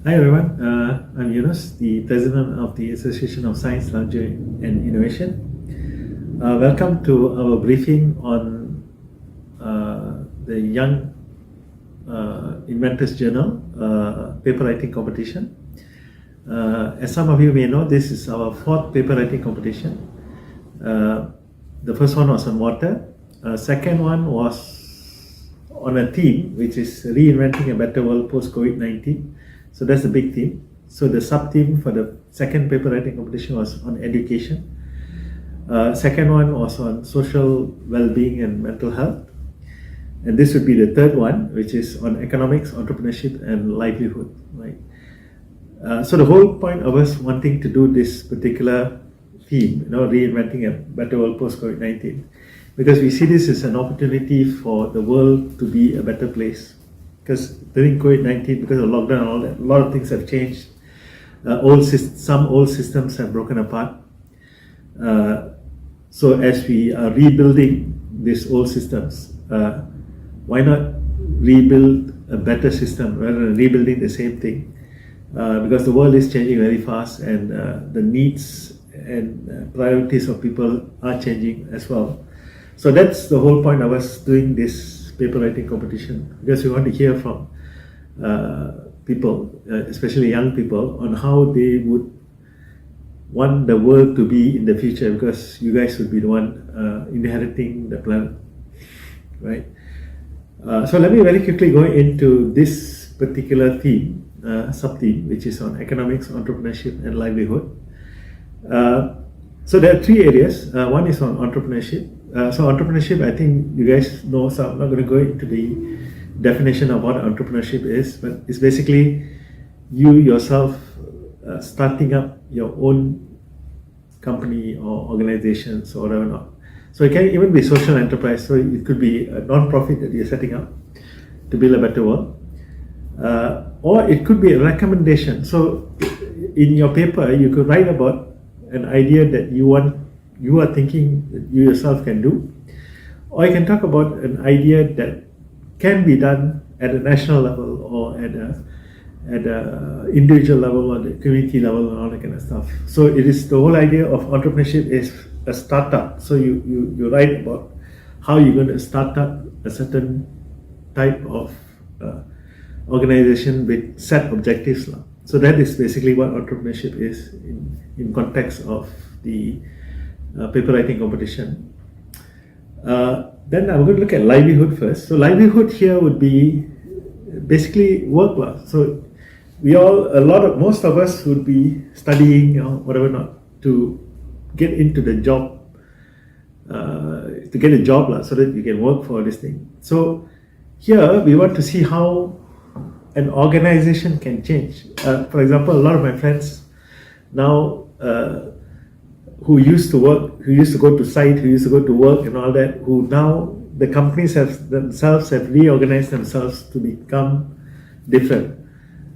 Hi everyone, I'm Yunus, the President of the Association of Science, Technology and Innovation. Welcome to our briefing on the Young Inventors Journal paper writing competition. As some of you may know, this is our fourth paper writing competition. The first one was on water. Second one was on a theme, which is reinventing a better world post-COVID-19. So that's the big theme. So the sub-theme for the second paper writing competition was on education. Second one was on social well-being and mental health. And this would be the third one, which is on economics, entrepreneurship, and livelihood. Right. So the whole point of us wanting to do this particular theme, reinventing a better world post-COVID-19, because we see this as an opportunity for the world to be a better place. Because during COVID-19, because of lockdown and all that, a lot of things have changed. Some old systems have broken apart. So as we are rebuilding these old systems, why not rebuild a better system rather than rebuilding the same thing? Because the world is changing very fast, and the needs and priorities of people are changing as well. So that's the whole point of us doing this paper writing competition, because we want to hear from people, especially young people, on how they would want the world to be in the future, because you guys would be the one inheriting the planet, right? So let me very quickly go into this particular theme, sub-theme, which is on economics, entrepreneurship, and livelihood. So there are three areas. One is on entrepreneurship. So entrepreneurship, I think you guys know, so I'm not going to go into the definition of what entrepreneurship is, but it's basically you yourself starting up your own company or organizations or whatever not. So it can even be social enterprise. So it could be a non-profit that you're setting up to build a better world. Or it could be a recommendation. So in your paper, you could write about an idea that you are thinking that you yourself can do, or you can talk about an idea that can be done at a national level or at a individual level or the community level and all that kind of stuff. So it is the whole idea of entrepreneurship is a startup. So you write about how you're going to start up a certain type of organization with set objectives. So that is basically what entrepreneurship is in context of the paper writing competition. Then I'm going to look at livelihood first. So livelihood here would be basically work. So most of us would be studying or whatever not to get into the job, to get a job so that you can work for this thing. So here we want to see how an organization can change. For example, a lot of my friends now who used to go to site, who used to go to work and all that, who now the companies have reorganized themselves to become different.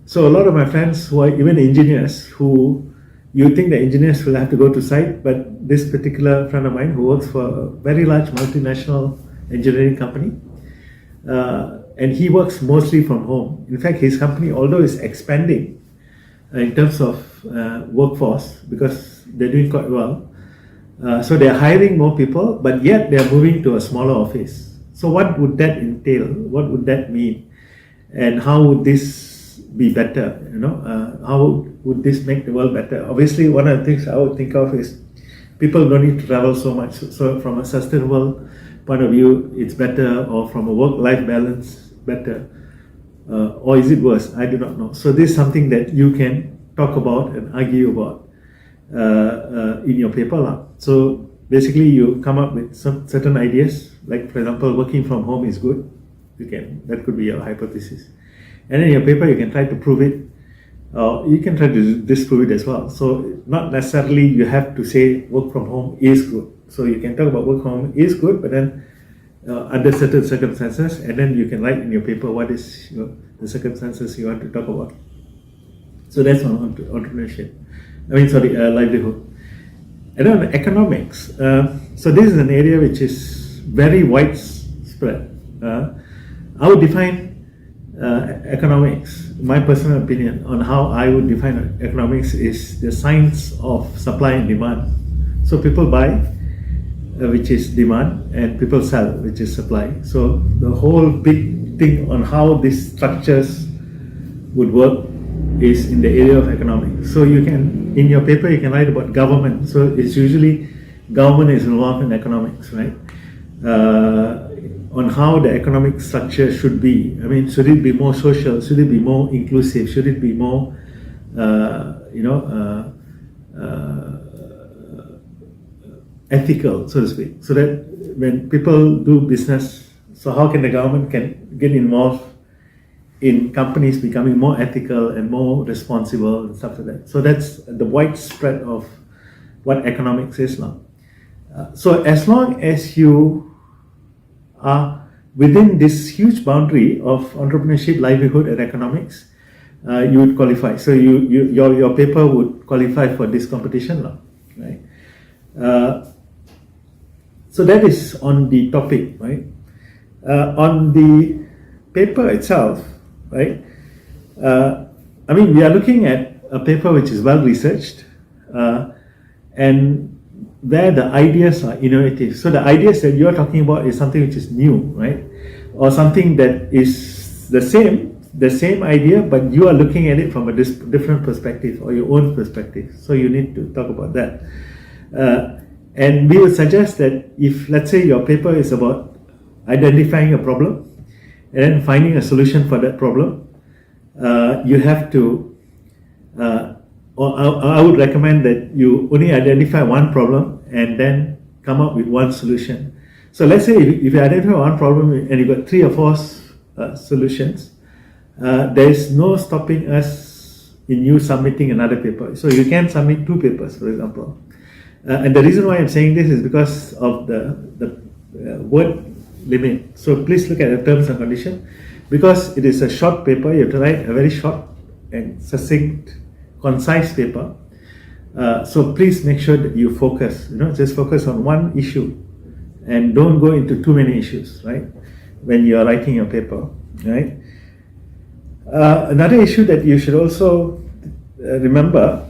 So a lot of my friends who are even engineers, who you think the engineers will have to go to site, but this particular friend of mine who works for a very large multinational engineering company, and he works mostly from home. In fact, his company, although is expanding in terms of workforce, because they're doing quite well, so they're hiring more people, but yet they're moving to a smaller office. So what would that entail? What would that mean? And how would this be better? How would this make the world better? Obviously, one of the things I would think of is people don't need to travel so much. So from a sustainable point of view, it's better, or from a work-life balance, better. Or is it worse? I do not know. So this is something that you can talk about and argue about in your paper. So basically you come up with some certain ideas, like for example, working from home is good. That could be your hypothesis. And in your paper you can try to prove it, you can try to disprove it as well. So not necessarily you have to say work from home is good. So you can talk about work from home is good, but then under certain circumstances, and then you can write in your paper what is the circumstances you want to talk about. So that's on entrepreneurship. Livelihood. And then economics. So this is an area which is very widespread. I would define economics, my personal opinion on how I would define economics is the science of supply and demand. So people buy, which is demand, and people sell, which is supply. So the whole big thing on how these structures would work is in the area of economics. So you can, in your paper, you can write about government. So it's usually government is involved in economics, right? On how the economic structure should be. I mean, should it be more social? Should it be more inclusive? Should it be more, ethical, so to speak? So that when people do business, so how can the government can get involved in companies becoming more ethical and more responsible and stuff like that? So that's the widespread of what economics is now. So as long as you are within this huge boundary of entrepreneurship, livelihood, and economics, you would qualify. So your paper would qualify for this competition now, right? So that is on the topic, right? On the paper itself, right? I mean, we are looking at a paper which is well researched, and where the ideas are innovative. So the ideas that you are talking about is something which is new, right? Or something that is the same idea, but you are looking at it from a different perspective or your own perspective. So you need to talk about that. And we would suggest that if, let's say, your paper is about identifying a problem and then finding a solution for that problem, you have to or I would recommend that you only identify one problem and then come up with one solution. So let's say if you identify one problem and you've got 3 or 4 solutions, there is no stopping us in you submitting another paper. So you can submit 2 papers, for example. And the reason why I'm saying this is because of the word limit. So please look at the terms and conditions. Because it is a short paper, you have to write a very short and succinct, concise paper. So please make sure that you focus, just focus on one issue and don't go into too many issues, right? When you are writing your paper, right? Another issue that you should also remember,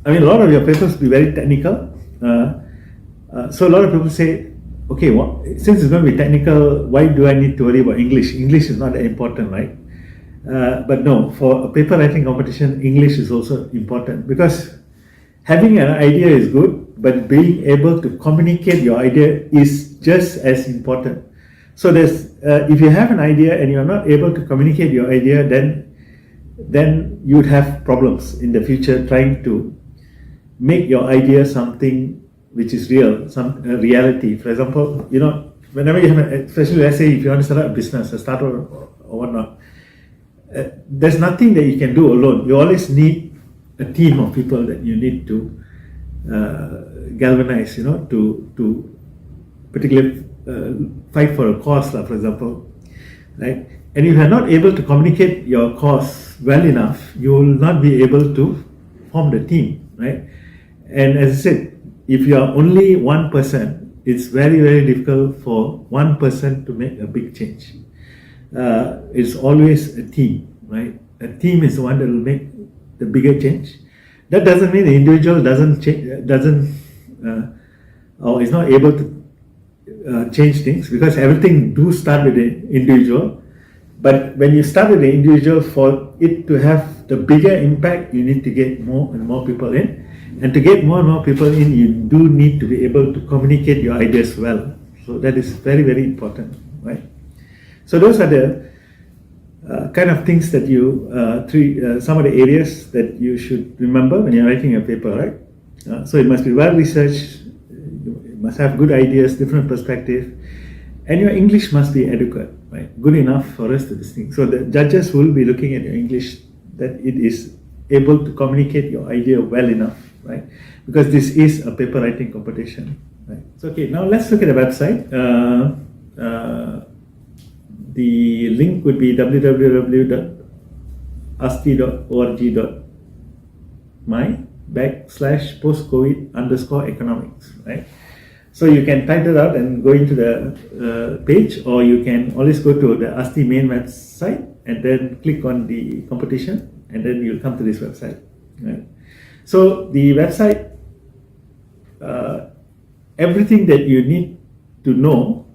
I mean, a lot of your papers will be very technical. So a lot of people say, okay, well, since it's going to be technical, why do I need to worry about English? English is not that important, right? But no, for a paper writing competition, English is also important, because having an idea is good, but being able to communicate your idea is just as important. So there's, if you have an idea and you're not able to communicate your idea, then you would have problems in the future trying to make your idea something which is real, some reality. For example, whenever you have, especially let's say if you want to start a business, a startup or whatnot, there's nothing that you can do alone. You always need a team of people that you need to galvanize, to particularly fight for a cause, for example, right? And if you're not able to communicate your cause well enough, you will not be able to form the team, right? And as I said, if you are only one person, it's very, very difficult for one person to make a big change. It's always a team, right? A team is the one that will make the bigger change. That doesn't mean the individual or is not able to change things, because everything do start with the individual. But when you start with the individual, for it to have the bigger impact, you need to get more and more people in. And to get more and more people in, you do need to be able to communicate your ideas well. So that is very, very important, right? So those are the kind of things that you, some of the areas that you should remember when you're writing a paper, right? So it must be well researched, you must have good ideas, different perspective, and your English must be adequate, right? Good enough for us to distinguish. So the judges will be looking at your English, that it is able to communicate your idea well enough, right? Because this is a paper writing competition, right? So okay, now let's look at the website. The link would be www.asti.org.my/post-COVID_economics, right? So you can type that out and go into the page, or you can always go to the ASTI main website and then click on the competition, and then you'll come to this website. Right? So the website, everything that you need to know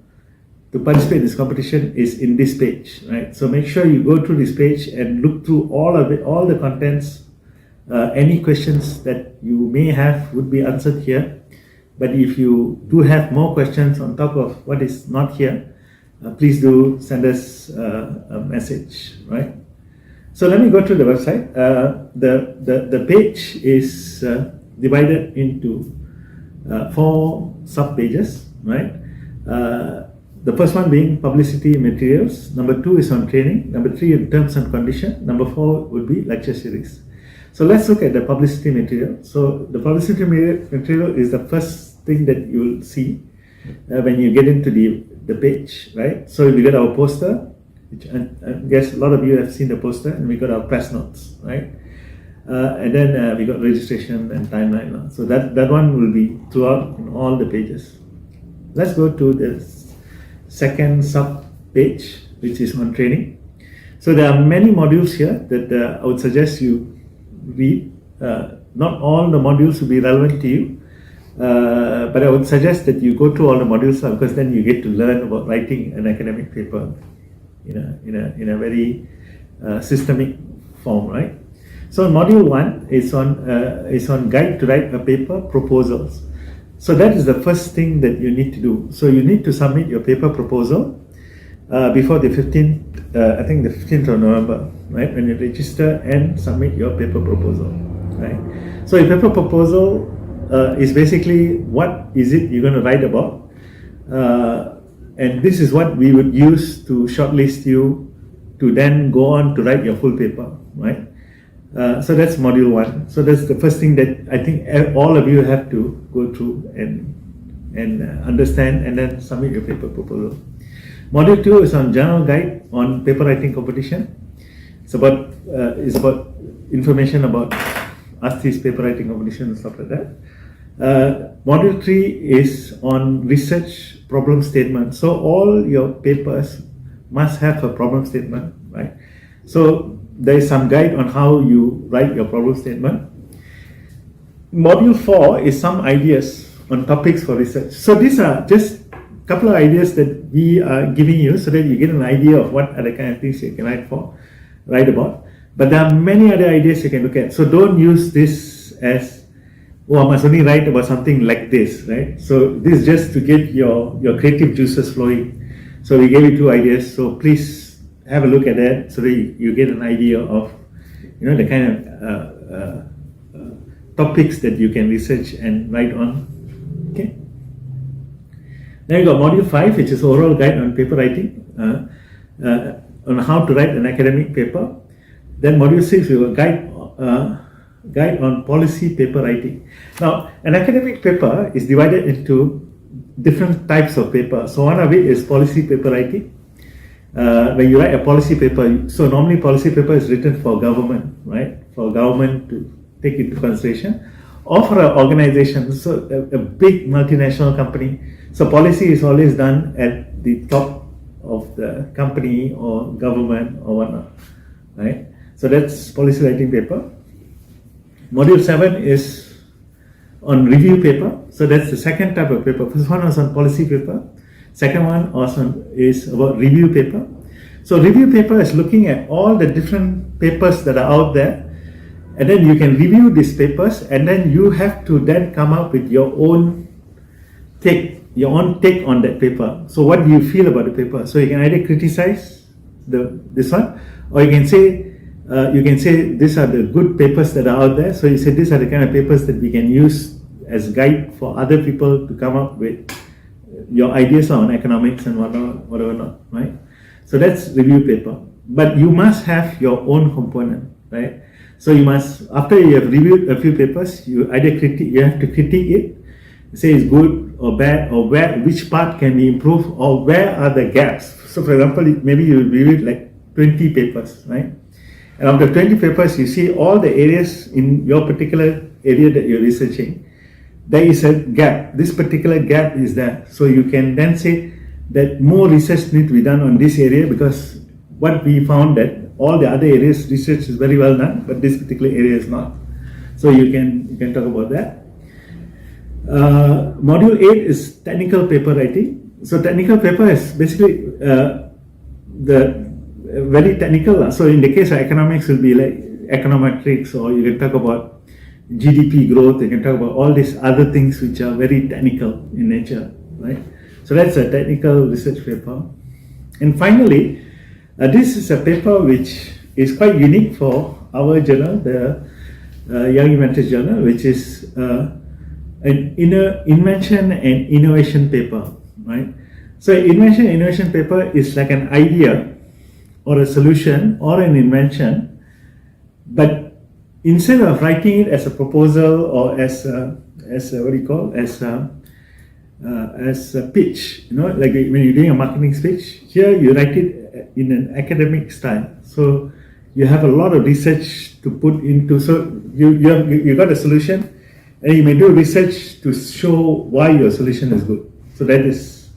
to participate in this competition is in this page, right? So make sure you go through this page and look through all of it, all the contents. Any questions that you may have would be answered here. But if you do have more questions on top of what is not here, please do send us a message, right? So let me go to the website. The page is divided into 4 sub-pages, right? The first one being publicity materials. Number 2 is on training. Number 3 in terms and condition. Number 4 would be lecture series. So let's look at the publicity material. So the publicity material is the first thing that you will see when you get into the page, right? So we got our poster, which I guess a lot of you have seen the poster, and we got our press notes, right? And then we got registration and timeline. So that one will be throughout in all the pages. Let's go to the second sub page, which is on training. So there are many modules here that I would suggest you read. Not all the modules will be relevant to you, but I would suggest that you go through all the modules because then you get to learn about writing an academic paper in a very systemic form, right? So module 1 is on guide to write a paper proposals. So that is the first thing that you need to do. So you need to submit your paper proposal before the 15th, I think the 15th of November, right? When you register and submit your paper proposal, right? So your paper proposal is basically what is it you're going to write about, and this is what we would use to shortlist you to then go on to write your full paper, right? So that's module 1. So that's the first thing that I think all of you have to go through and understand, and then submit your paper proposal. Module 2 is on general guide on paper writing competition. It's about information about ASTI's paper writing competition and stuff like that. Module 3 is on research problem statement. So all your papers must have a problem statement, right? So there is some guide on how you write your problem statement. Module 4 is some ideas on topics for research. So these are just a couple of ideas that we are giving you so that you get an idea of what are the kind of things you can write about. But there are many other ideas you can look at. So don't use this as, I must only write about something like this, right? So this is just to get your creative juices flowing. So we gave you 2 ideas. So please have a look at that so that you get an idea of, the kind of topics that you can research and write on. Okay. Then you got module 5, which is overall guide on paper writing, on how to write an academic paper. Then module 6, we will guide on policy paper writing. Now, an academic paper is divided into different types of paper. So one of it is policy paper writing. When you write a policy paper, so normally policy paper is written for government, right? For government to take into consideration, or for an organization, so a big multinational company. So policy is always done at the top of the company or government or whatnot, right? So that's policy writing paper. Module 7 is on review paper. So that's the second type of paper. First one was on policy paper. Second one is about review paper. So review paper is looking at all the different papers that are out there, and then you can review these papers, and then you have to then come up with your own take on that paper. So what do you feel about the paper? So you can either criticize this one, or you can say these are the good papers that are out there. So you say these are the kind of papers that we can use as guide for other people to come up with your ideas on economics and whatever not, right? So that's review paper. But you must have your own component, right? So you must, after you have reviewed a few papers, you have to critique it, say it's good or bad, or which part can be improved, or where are the gaps. So for example, maybe you reviewed like 20 papers, right? And after 20 papers, you see all the areas in your particular area that you're researching there is a gap. This particular gap is there. So you can then say that more research needs to be done on this area, because what we found that all the other areas research is very well done, but this particular area is not. So you can talk about that. Module 8 is technical paper writing. So technical paper is basically the very technical. So in the case of economics, it will be like econometrics, or you can talk about GDP growth, you can talk about all these other things which are very technical in nature, right? So that's a technical research paper. And finally, this is a paper which is quite unique for our journal, the Young Inventors Journal, which is an invention and innovation paper, right? So invention and innovation paper is like an idea or a solution or an invention, but instead of writing it as a proposal or as a pitch, like when you're doing a marketing speech, here you write it in an academic style. So you have a lot of research to put into. So you got a solution, and you may do research to show why your solution is good. So that is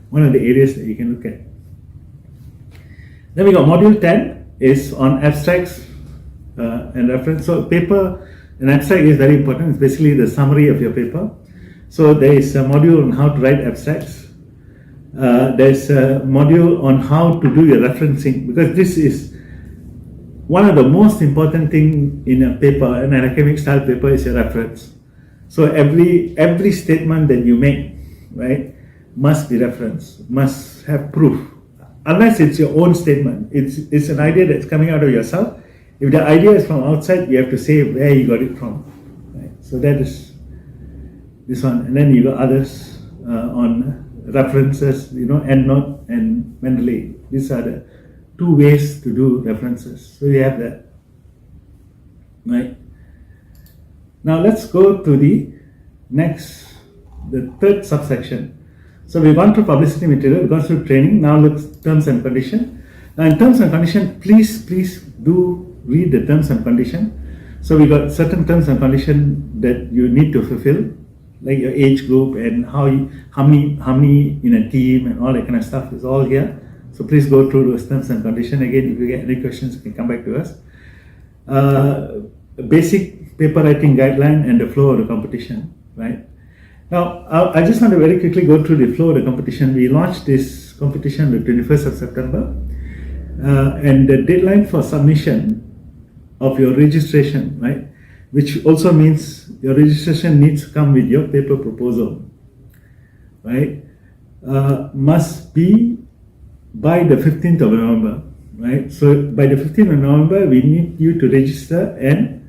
one of the areas that you can look at. Then we got module 10 is on abstracts and reference. So paper, an abstract is very important. It's basically the summary of your paper. So there is a module on how to write abstracts. There's a module on how to do your referencing, because this is one of the most important thing in a paper, in an academic style paper, is your reference. So every statement that you make, right, must be referenced, must have proof. Unless it's your own statement, it's an idea that's coming out of yourself. If the idea is from outside, you have to say where you got it from. Right? So that is this one. And then you got others on references, EndNote and Mendeley. These are the two ways to do references. So you have that. Right? Now let's go to the third subsection. So we've gone through publicity material, we've gone through training, now look terms and condition. Now in terms and condition, please do read the terms and condition. So we got certain terms and condition that you need to fulfill, like your age group and how many in a team and all that kind of stuff is all here. So please go through those terms and condition. Again, if you get any questions, you can come back to us. Basic paper writing guideline and the flow of the competition, right? Now, I just want to very quickly go through the flow of the competition. We launched this competition the 21st of September, and the deadline for submission of your registration, right, which also means your registration needs to come with your paper proposal, right, must be by the 15th of November, right? So by the 15th of November, we need you to register and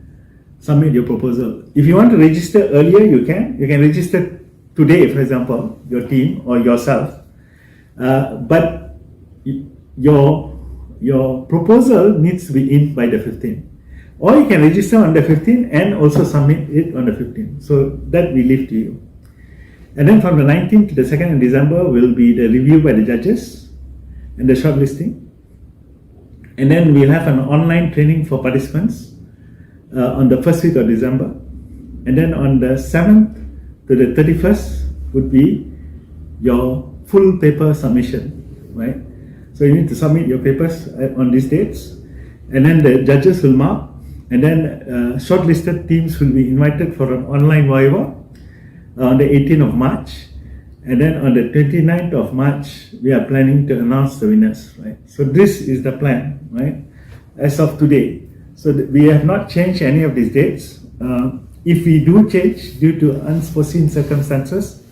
submit your proposal. If you want to register earlier, you can register today, for example, your team or yourself, but your proposal needs to be in by the 15th. Or you can register on the 15th and also submit it on the 15th. So that we leave to you. And then from the 19th to the 2nd of December will be the review by the judges and the shortlisting. And then we'll have an online training for participants on the first week of December. And then on the 7th to the 31st would be your full paper submission, right? So you need to submit your papers on these dates. And then the judges will mark. And then shortlisted teams will be invited for an online viva on the 18th of March. And then on the 29th of March, we are planning to announce the winners, right? So this is the plan, right? As of today. So we have not changed any of these dates. If we do change due to unforeseen circumstances,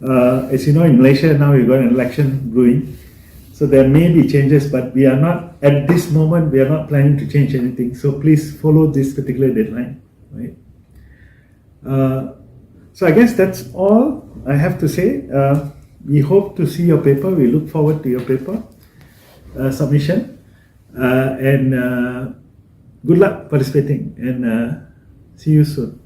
as you know, in Malaysia now we've got an election brewing. So there may be changes, but we are not, at this moment, we are not planning to change anything. So please follow this particular deadline, right? So I guess that's all I have to say. We hope to see your paper. We look forward to your paper submission. And good luck participating, and see you soon.